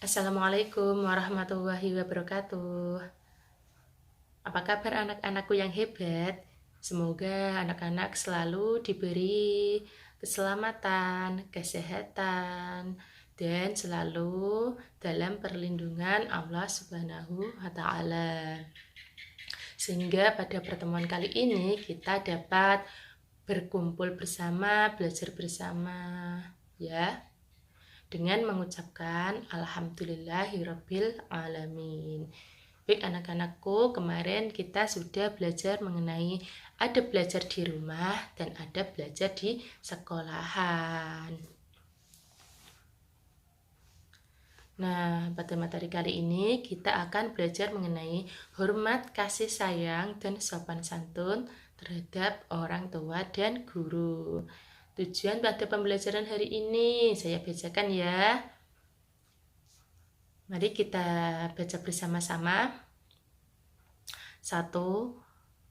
Assalamualaikum warahmatullahi wabarakatuh. Apa kabar anak-anakku yang hebat? Semoga anak-anak selalu diberi keselamatan, kesehatan, dan selalu dalam perlindungan Allah Subhanahu wa Ta'ala. Sehingga pada pertemuan kali ini kita dapat berkumpul bersama, belajar bersama, ya, dengan mengucapkan Alhamdulillahirabbil alamin. Baik anak-anakku, kemarin kita sudah belajar mengenai ada belajar di rumah dan ada belajar di sekolahan. Nah, pada materi kali ini kita akan belajar mengenai hormat, kasih sayang, dan sopan santun terhadap orang tua dan guru. Tujuan pada pembelajaran hari ini saya bacakan ya. Mari kita baca bersama-sama. 1.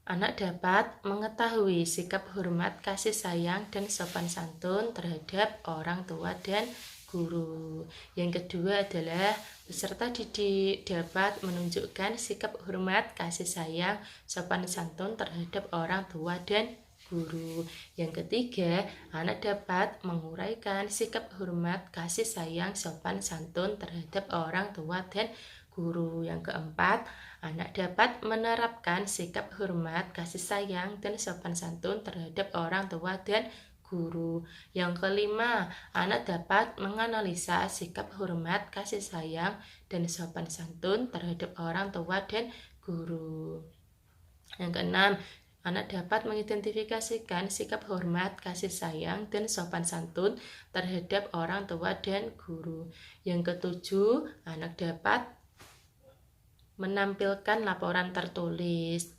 Anak dapat mengetahui sikap hormat, kasih sayang, dan sopan santun terhadap orang tua dan guru. Yang kedua adalah peserta didik dapat menunjukkan sikap hormat, kasih sayang, sopan santun terhadap orang tua dan guru. Yang ketiga, anak dapat menguraikan sikap hormat, kasih sayang, sopan santun terhadap orang tua dan guru. Yang keempat, anak dapat menerapkan sikap hormat, kasih sayang, dan sopan santun terhadap orang tua dan guru. Yang kelima, anak dapat menganalisa sikap hormat, kasih sayang, dan sopan santun terhadap orang tua dan guru. Yang keenam, anak dapat mengidentifikasikan sikap hormat, kasih sayang, dan sopan santun terhadap orang tua dan guru. Yang ketujuh, anak dapat menampilkan laporan tertulis.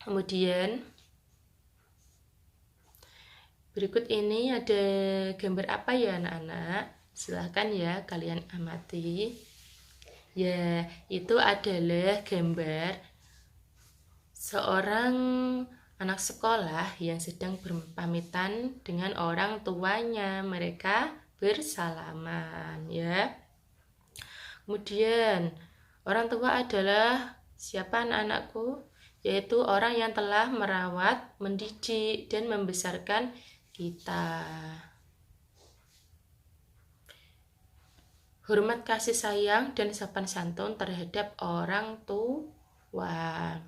Kemudian berikut ini ada gambar apa ya anak-anak? Silahkan ya kalian amati. Ya, itu adalah gambar seorang anak sekolah yang sedang berpamitan dengan orang tuanya. Mereka bersalaman ya. Kemudian orang tua adalah siapa anak-anakku? Yaitu orang yang telah merawat, mendidik, dan membesarkan kita. Hormat, kasih sayang, dan sopan santun terhadap orang tua.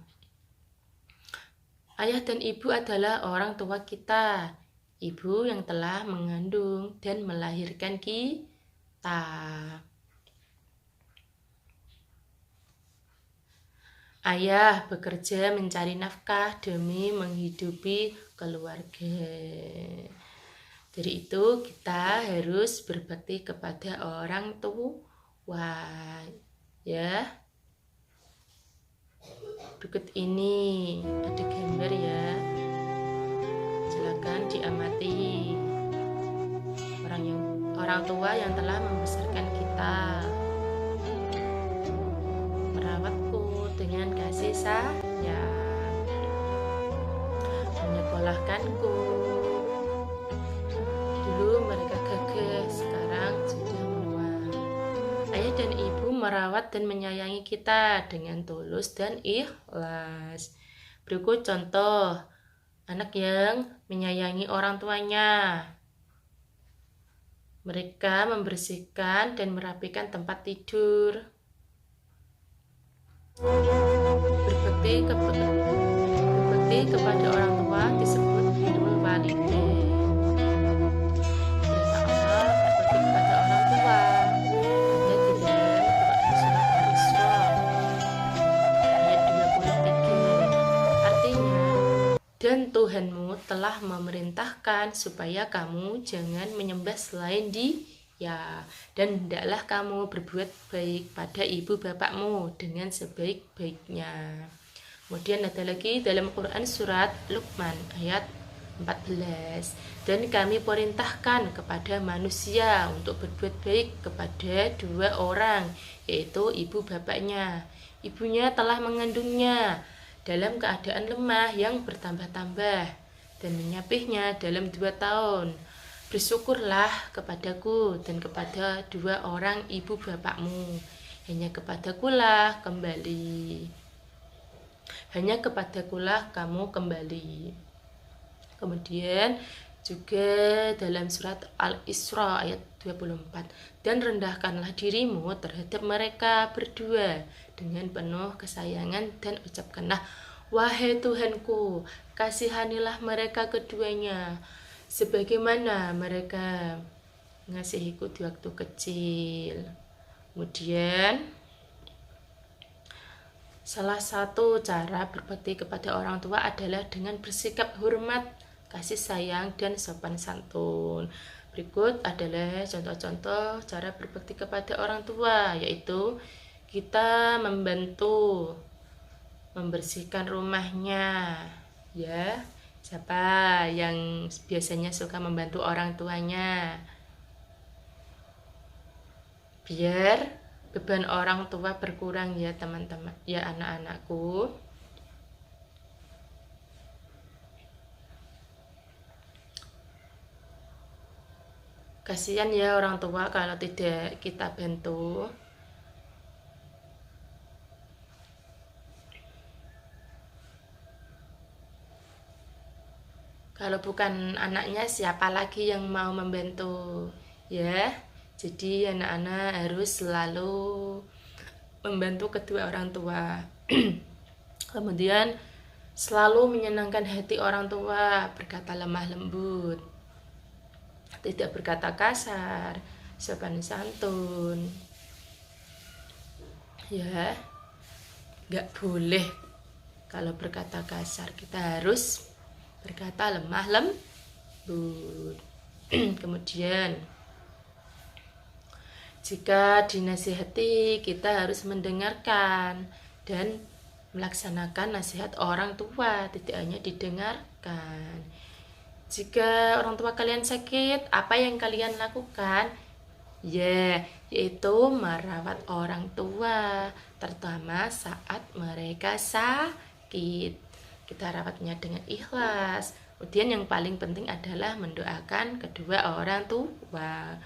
Ayah dan ibu adalah orang tua kita. Ibu yang telah mengandung dan melahirkan kita. Ayah bekerja mencari nafkah demi menghidupi keluarga. Dari itu kita harus berbakti kepada orang tua, ya. Berikut ini ada gambar ya. Silakan diamati. Orang tua yang telah membesarkan kita, merawatku dengan kasih sayang, menyekolahkanku. Dulu mereka gagah, sekarang sudah menua. Ayah dan ibu merawat dan menyayangi kita dengan tulus dan ikhlas. Berikut contoh anak yang menyayangi orang tuanya. Mereka membersihkan dan merapikan tempat tidur. Berbakti kepada orang tua disebut birrul walidain. Perintah Allah berbakti kepada orang tua. Ada di dalam Quran surat Al-Isra ayat 23. Artinya, dan Tuhanmu telah memerintahkan supaya kamu jangan menyembah selain Dia, dan hendaklah kamu berbuat baik pada ibu bapakmu dengan sebaik-baiknya. Kemudian ada lagi dalam Quran surat Luqman ayat 14. Dan kami perintahkan kepada manusia untuk berbuat baik kepada dua orang, yaitu ibu bapaknya. Ibunya telah mengandungnya dalam keadaan lemah yang bertambah-tambah dan menyapihnya dalam 2 tahun. Bersyukurlah kepadaku dan kepada dua orang ibu bapakmu. Hanya kepadakulah kembali. Hanya kepadakulah kamu kembali. Kemudian juga dalam surat Al-Isra ayat 24, dan rendahkanlah dirimu terhadap mereka berdua dengan penuh kesayangan dan ucapkanlah, wahai Tuhanku, kasihanilah mereka keduanya sebagaimana mereka mengasihiku di waktu kecil. Kemudian salah satu cara berbakti kepada orang tua adalah dengan bersikap hormat, kasih sayang, dan sopan santun. Berikut adalah contoh-contoh cara berbakti kepada orang tua, yaitu kita membantu membersihkan rumahnya. Ya, siapa yang biasanya suka membantu orang tuanya? Biar beban orang tua berkurang ya teman-teman, ya anak-anakku. Kasihan ya orang tua kalau tidak kita bantu. Kalau bukan anaknya, siapa lagi yang mau membantu? Ya, jadi anak-anak harus selalu membantu kedua orang tua. Kemudian selalu menyenangkan hati orang tua, berkata lemah lembut, tidak berkata kasar, sopan santun. Ya, nggak boleh kalau berkata kasar, kita harus berkata lemah lembut. Kemudian jika dinasihati, kita harus mendengarkan dan melaksanakan nasihat orang tua, tidak hanya didengarkan. Jika orang tua kalian sakit, apa yang kalian lakukan? Ya, yaitu merawat orang tua, terutama saat mereka sakit. Kita rawatnya dengan ikhlas. Kemudian yang paling penting adalah mendoakan kedua orang tua.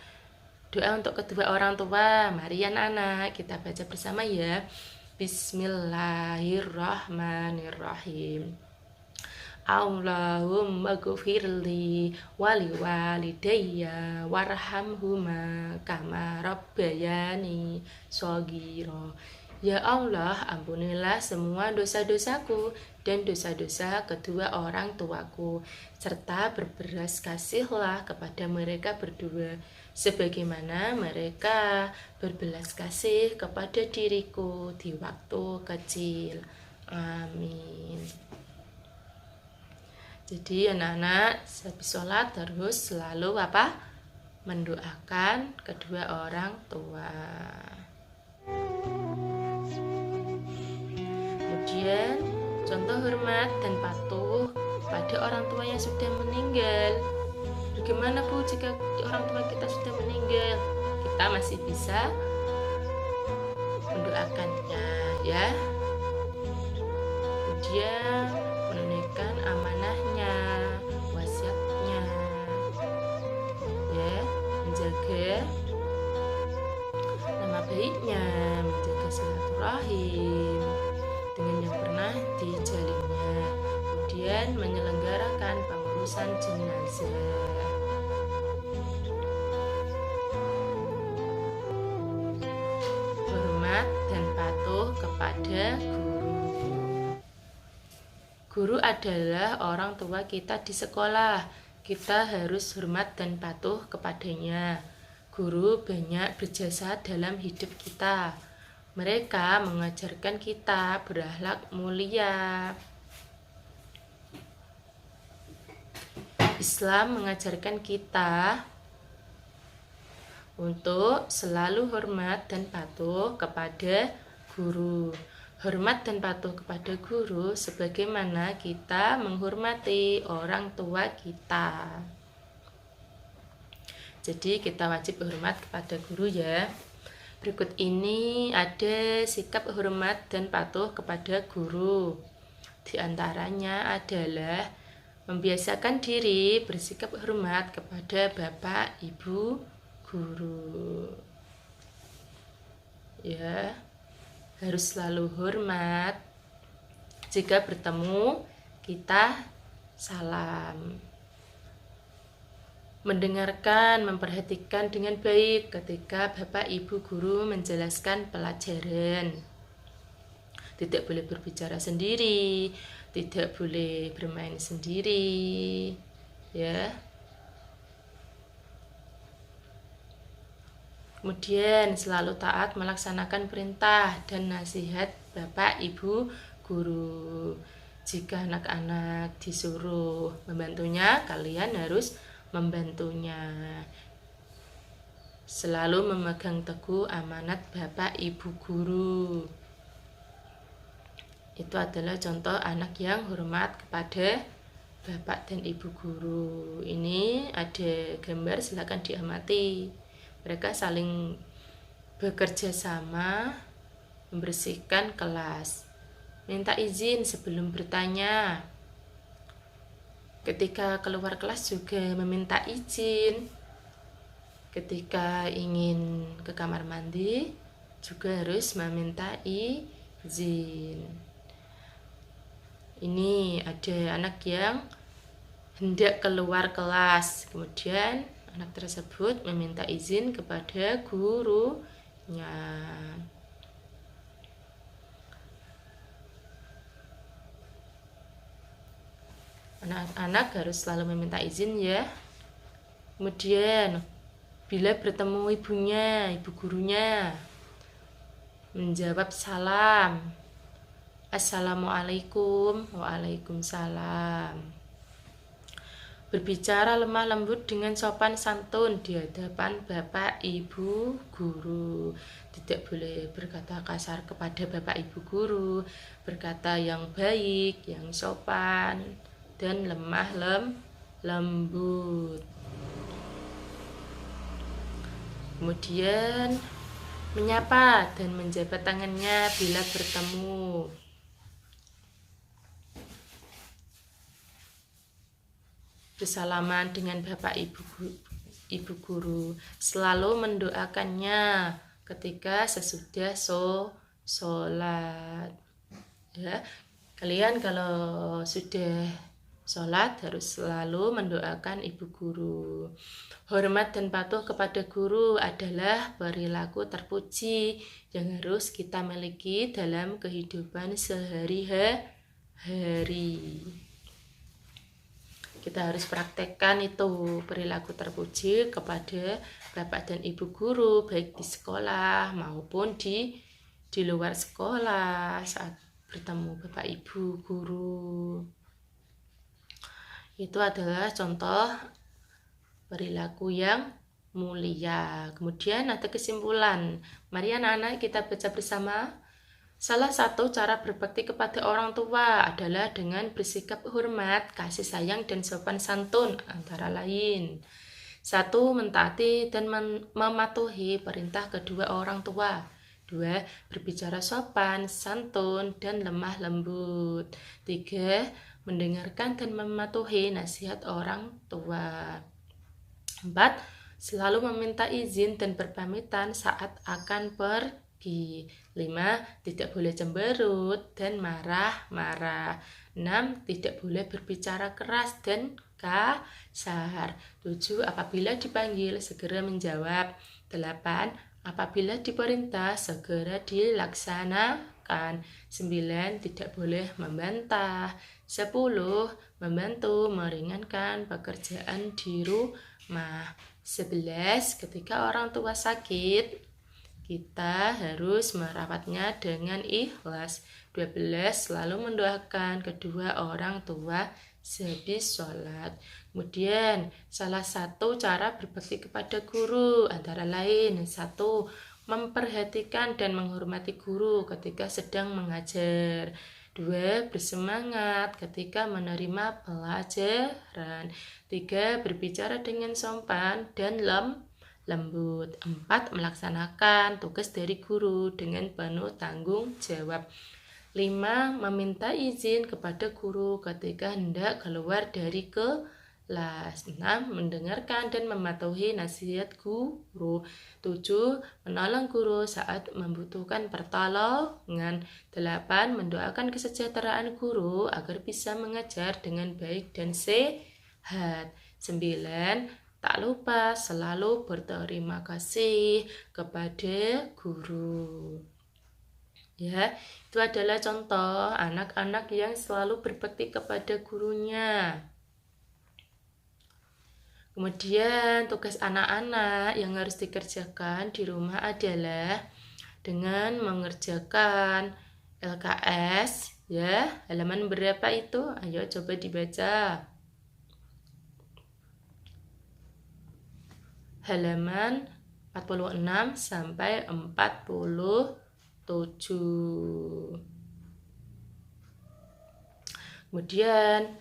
Doa untuk kedua orang tua, mari anak-anak kita baca bersama ya. Bismillahirrahmanirrahim. Allahumma ghfirli wali walidayya warhamhuma kama rabbayani shaghira. Ya Allah, ampunilah semua dosa-dosaku dan dosa-dosa kedua orang tuaku, serta berbelas kasihlah kepada mereka berdua, sebagaimana mereka berbelas kasih kepada diriku di waktu kecil. Amin. Jadi anak-anak habis sholat harus selalu mendoakan kedua orang tua. Kemudian contoh hormat dan patuh pada orang tua yang sudah meninggal. Bagaimana Bu jika orang tua kita sudah meninggal? Kita masih bisa mendoakannya ya. Kemudian menunaikan amanahnya, wasiatnya, ya, menjaga nama baiknya, menjaga silaturahim dengan yang pernah dijalinnya, kemudian menyelenggarakan pengurusan jenazah. Hormat dan patuh kepada guru adalah orang tua kita di sekolah. Kita harus hormat dan patuh kepadanya. Guru banyak berjasa dalam hidup kita. Mereka mengajarkan kita berakhlak mulia. Islam mengajarkan kita untuk selalu hormat dan patuh kepada guru. Hormat dan patuh kepada guru sebagaimana kita menghormati orang tua kita. Jadi kita wajib hormat kepada guru ya. Berikut ini ada sikap hormat dan patuh kepada guru. Di antaranya adalah Membiasakan diri bersikap hormat kepada Bapak, Ibu, guru. Ya, harus selalu hormat. Jika bertemu, kita salam. Mendengarkan, memperhatikan dengan baik ketika Bapak, Ibu, guru menjelaskan pelajaran. Tidak boleh berbicara sendiri, tidak boleh bermain sendiri, ya. Kemudian selalu taat melaksanakan perintah dan nasihat Bapak, Ibu, guru. Jika anak-anak disuruh membantunya, kalian harus membantunya. Selalu memegang teguh amanat Bapak, Ibu, guru. Itu adalah contoh anak yang hormat kepada Bapak dan Ibu guru. Ini ada gambar, silakan diamati. Mereka saling bekerja sama membersihkan kelas. Minta izin sebelum bertanya. Ketika keluar kelas juga meminta izin. Ketika ingin ke kamar mandi juga harus meminta izin. Ini ada anak yang hendak keluar kelas, kemudian anak tersebut meminta izin kepada gurunya. Anak-anak harus selalu meminta izin, ya. Kemudian bila bertemu ibunya, ibu gurunya, menjawab salam. Assalamualaikum, waalaikumsalam. Berbicara lemah lembut dengan sopan santun di hadapan Bapak, Ibu, guru. Tidak boleh berkata kasar kepada Bapak, Ibu, guru. Berkata yang baik, yang sopan, dan lemah lembut. Kemudian menyapa dan menjabat tangannya bila bertemu. Bersalaman dengan Bapak, Ibu guru. Selalu mendoakannya ketika sesudah sholat. Ya, kalian kalau sudah sholat harus selalu mendoakan ibu guru. Hormat dan patuh kepada guru adalah perilaku terpuji yang harus kita miliki dalam kehidupan sehari-hari. Kita harus praktekkan itu perilaku terpuji kepada Bapak dan Ibu guru, baik di sekolah maupun di luar sekolah saat bertemu Bapak Ibu guru. Itu adalah contoh perilaku yang mulia. Kemudian ada kesimpulan. Mari anak-anak kita baca bersama. Salah satu cara berbakti kepada orang tua adalah dengan bersikap hormat, kasih sayang, dan sopan santun, antara lain. 1. Mentaati dan mematuhi perintah kedua orang tua. 2. Berbicara sopan, santun, dan lemah lembut. 3. Mendengarkan dan mematuhi nasihat orang tua. 4. Selalu meminta izin dan berpamitan saat akan pergi. 5. Tidak boleh cemberut dan marah-marah. 6. Tidak boleh berbicara keras dan kasar. 7. Apabila dipanggil, segera menjawab. 8. Apabila diperintah, segera dilaksanakan. 9. Tidak boleh membantah. 10. Membantu meringankan pekerjaan di rumah. 11. Ketika orang tua sakit, kita harus merawatnya dengan ikhlas. 12. Selalu mendoakan kedua orang tua sehabis sholat. Kemudian salah satu cara berbakti kepada guru antara lain: 1. Memperhatikan dan menghormati guru ketika sedang mengajar. 2. Bersemangat ketika menerima pelajaran. 3. Berbicara dengan sopan dan lembut. 4. Melaksanakan tugas dari guru dengan penuh tanggung jawab. 5. Meminta izin kepada guru ketika hendak keluar dari kelas. 6. Mendengarkan dan mematuhi nasihat guru. 7. Menolong guru saat membutuhkan pertolongan. 8. Mendoakan kesejahteraan guru agar bisa mengajar dengan baik dan sehat. 9. Tak lupa selalu berterima kasih kepada guru. Ya, itu adalah contoh anak-anak yang selalu berbakti kepada gurunya. Kemudian tugas anak-anak yang harus dikerjakan di rumah adalah dengan mengerjakan LKS, ya. Halaman berapa itu? Ayo coba dibaca. Halaman 46 sampai 47. Kemudian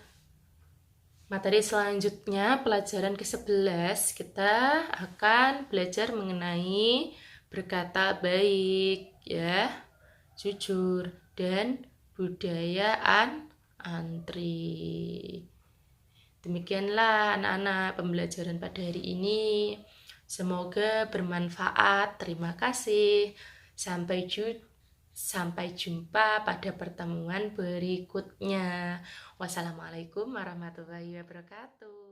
materi selanjutnya pelajaran ke-11 kita akan belajar mengenai berkata baik, ya, jujur dan budaya antri. Demikianlah anak-anak pembelajaran pada hari ini. Semoga bermanfaat. Terima kasih. Sampai jumpa pada pertemuan berikutnya. Wassalamualaikum warahmatullahi wabarakatuh.